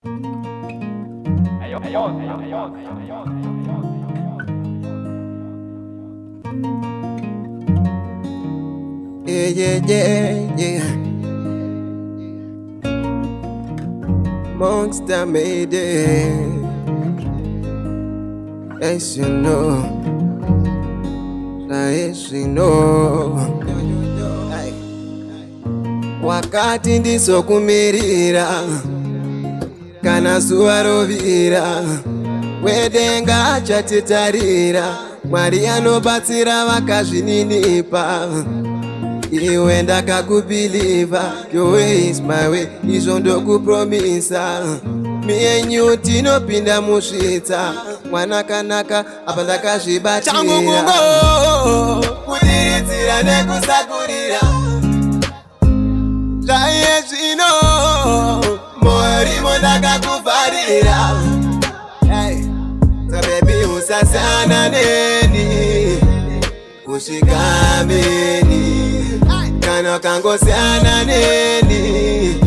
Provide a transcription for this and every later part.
Yeah, yeah, yeah, yeah. Monster made it. Yes, you know. Yes, you know. Wakati ndisokumirira kana zuva rovira, wedenga achatitarira. Mwari anobatsira vakazvininipa. Iwe ndakakubhiliva, your way is my way, izvo ndokupromisa. Me and you tinopinda musvitsa, mwanakanaka apa ndakazvibatira. Changu kungo kudiridzira nekusakurira, zvaiye zvino moyo rimo ndakakuvharira. So baby usasiyana neni kusvika meni, kana ukangosiyana neni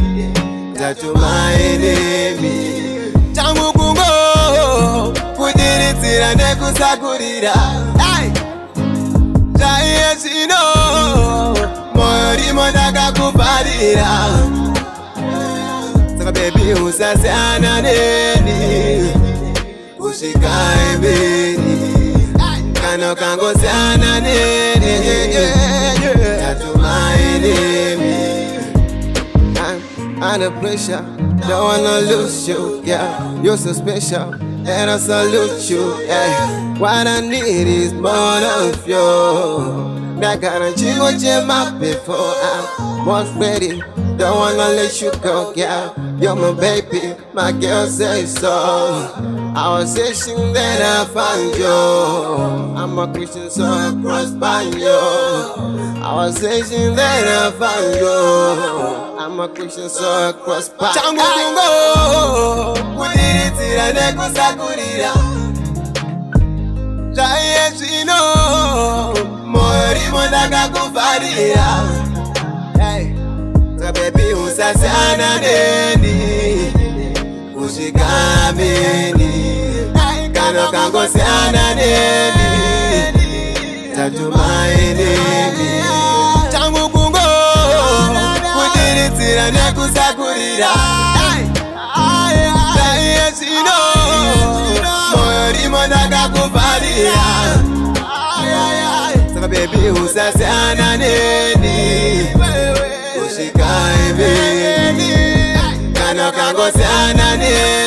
ndatuma enemi. Changu kungo kudiridzira nekusakurira, zvaiye zvino moyo rimo ndakakuvharira. Saka baby usasiyana neni kusvika meni, kana ukangosiyana neni ndatuma enemi. Under pressure, don't wanna lose you, yeah. You're so special, and I salute you, yeah. What I need is more of you. That guarantee what you might before I'm most ready. Don't wanna let you go, yeah. You're my baby, my girl says so. I was searching, then I found you. I'm a Christian, so I crossed by you. I was searching, then I found you. I'm a Christian, so I crossed by you. Changu kungo kudiridzira nekusakurira, zvaiye zvino moyo rimo ndakakuvharira. So baby usasiyana neni kusvika meni, kana ukangosiyana neni ndatuma enemi. Changu kungo kudiridzira nekusakurira, zvaiye zvino moyo rimo ndakakuvharira. Saka baby usasiyana neni kusvika meni, kana ukangosiyana neni